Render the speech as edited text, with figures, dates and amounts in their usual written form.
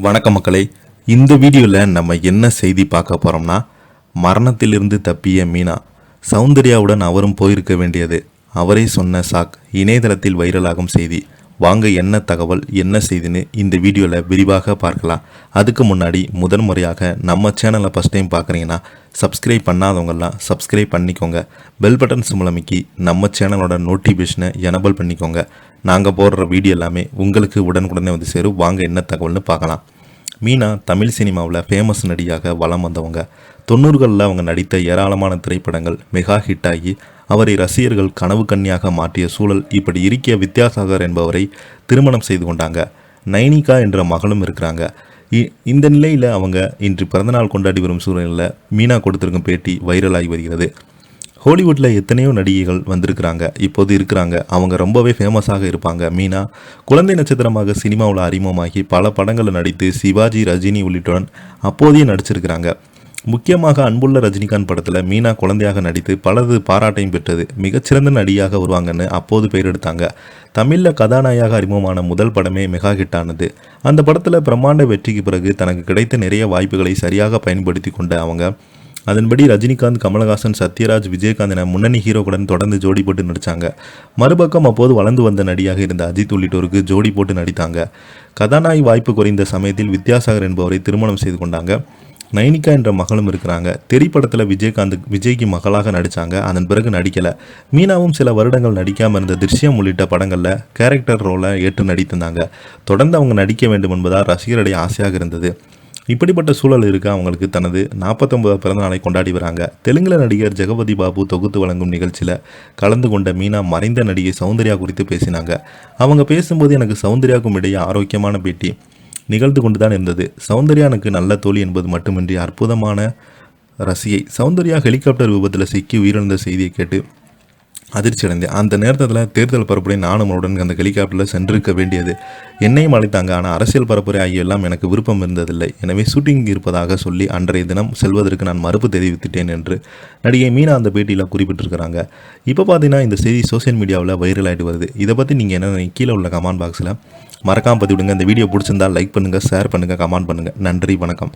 வணக்கம் மக்களே. இந்த வீடியோவில் நம்ம என்ன செய்தி பார்க்க போகிறோம்னா, மரணத்திலிருந்து தப்பிய மீனா. சௌந்தர்யாவுடன் அவரும் போயிருக்க வேண்டியது. அவரே சொன்ன சாக். இணையதளத்தில் வைரலாகும் செய்தி. வாங்க என்ன தகவல் என்ன செய்தின்னு இந்த வீடியோவில் விரிவாக பார்க்கலாம். அதுக்கு முன்னாடி முதன் முறையாக நம்ம சேனலை ஃபஸ்ட் டைம் பார்க்குறீங்கன்னா சப்ஸ்கிரைப் பண்ணாதவங்கெல்லாம் சப்ஸ்கிரைப் பண்ணிக்கோங்க. பெல் பட்டன் சிம்பளமிக்கி நம்ம சேனலோட நோட்டிஃபிகேஷனை எனபிள் பண்ணிக்கோங்க. நாங்கள் போடுற வீடியோ எல்லாமே உங்களுக்கு உடனுக்குடனே வந்து சேரும். வாங்க என்ன தகவல்னு பார்க்கலாம். மீனா தமிழ் சினிமாவில் ஃபேமஸ் நடிகையாக வலம் வந்தவங்க. 90களில் அவங்க நடித்த ஏராளமான திரைப்படங்கள் மெகா ஹிட் ஆகி அவரை ரசிகர்கள் கனவு கன்னியாக மாற்றிய சூழல். இப்படி இருக்கிய வித்யாசாகர் என்பவரை திருமணம் செய்து கொண்டாங்க. நைனிகா என்ற மகளும் இருக்கிறாங்க. இந்த நிலையில் அவங்க இன்று பிறந்தநாள் கொண்டாடி வரும் சூழலில் மீனா கொடுத்திருக்கும் பேட்டி வைரலாகி வருகிறது. ஹாலிவுட்டில் எத்தனையோ நடிகைகள் வந்திருக்கிறாங்க, இப்போது இருக்கிறாங்க. அவங்க ரொம்பவே ஃபேமஸாக இருப்பாங்க. மீனா குழந்தை நட்சத்திரமாக சினிமாவில் அறிமுகமாகி பல படங்களில் நடித்து சிவாஜி, ரஜினி உள்ளிட்டோர் அப்போதையே நடிச்சிருக்கிறாங்க. முக்கியமாக அன்புள்ள ரஜினிகாந்த் படத்தில் மீனா குழந்தையாக நடித்து பலது பாராட்டையும் பெற்றது. மிகச்சிறந்த நடிகையாக வருவாங்கன்னு அப்போது பெயர் எடுத்தாங்க. தமிழில் கதாநாயகியாக அறிமுகமான முதல் படமே மெகா ஹிட் ஆனது. அந்த படத்தில் பிரம்மாண்ட வெற்றிக்கு பிறகு தனக்கு கிடைத்த நிறைய வாய்ப்புகளை சரியாக பயன்படுத்தி கொண்ட அவங்க அதன்படி ரஜினிகாந்த், கமலஹாசன், சத்யராஜ், விஜயகாந்த் என முன்னணி ஹீரோக்களுடன் தொடர்ந்து ஜோடி போட்டு நடித்தாங்க. மறுபக்கம் அப்போது வளர்ந்து வந்த நடிகையாக இருந்த அஜித் உள்ளிட்டோருக்கு ஜோடி போட்டு நடித்தாங்க. கதாநாயகி வாய்ப்பு குறைந்த சமயத்தில் வித்யாசாகர் என்பவரை திருமணம் செய்து கொண்டாங்க. நைனிகா என்ற மகளும் இருக்கிறாங்க. திரைப்படத்தில் விஜய்க்கு மகளாக நடித்தாங்க. அதன் பிறகு நடிக்கலை. மீனாவும் சில வருடங்கள் நடிக்காமல் இருந்த திருஷ்யம் உள்ளிட்ட படங்களில் கேரக்டர் ரோலை ஏற்று நடித்திருந்தாங்க. தொடர்ந்து அவங்க நடிக்க வேண்டும் என்பதால் ரசிகருடைய ஆசையாக இருந்தது. இப்படிப்பட்ட சூழல் இருக்க அவங்களுக்கு தனது 49 பிறந்த நாளை கொண்டாடி வராங்க. தெலுங்குல நடிகர் ஜெகபதி பாபு தொகுத்து வழங்கும் நிகழ்ச்சியில் கலந்து கொண்ட மீனா மறைந்த நடிகை சௌந்தர்யா குறித்து பேசினாங்க. அவங்க பேசும்போது எனக்கு சௌந்தர்யாவுக்கும் இடையே ஆரோக்கியமான பேட்டி நிகழ்ந்து கொண்டு தான் இருந்தது. சௌந்தர்யா எனக்கு நல்ல தோழி என்பது மட்டுமின்றி அற்புதமான ரசிகை. சௌந்தர்யா ஹெலிகாப்டர் விபத்தில் சிக்கி உயிரிழந்த செய்தியை கேட்டு அதிர்ச்சி அடைந்தேன். அந்த நேரத்தில் தேர்தல் பரப்புரை நானும் அவருடன் அந்த ஹெலிகாப்டரில் சென்றிருக்க வேண்டியது. என்னையும் அழைத்தாங்க. ஆனால் அரசியல் பரப்புரை ஆகியெல்லாம் எனக்கு விருப்பம் இருந்ததில்லை. எனவே ஷூட்டிங் இருப்பதாக சொல்லி அன்றைய தினம் செல்வதற்கு நான் மறுப்பு தெரிவித்துட்டேன் என்று நடிகை மீனா அந்த பேட்டியில் குறிப்பிட்டிருக்கிறாங்க. இப்போ பார்த்தீங்கன்னா இந்த செய்தி சோசியல் மீடியாவில் வைரல் ஆகிட்டு வருது. இதை பற்றி நீங்கள் என்ன கீழே உள்ள கமெண்ட் பாக்ஸில் மறக்காமல் பதிவிடுங்க. இந்த வீடியோ பிடிச்சிருந்தால் லைக் பண்ணுங்கள், ஷேர் பண்ணுங்கள், கமெண்ட் பண்ணுங்கள். நன்றி, வணக்கம்.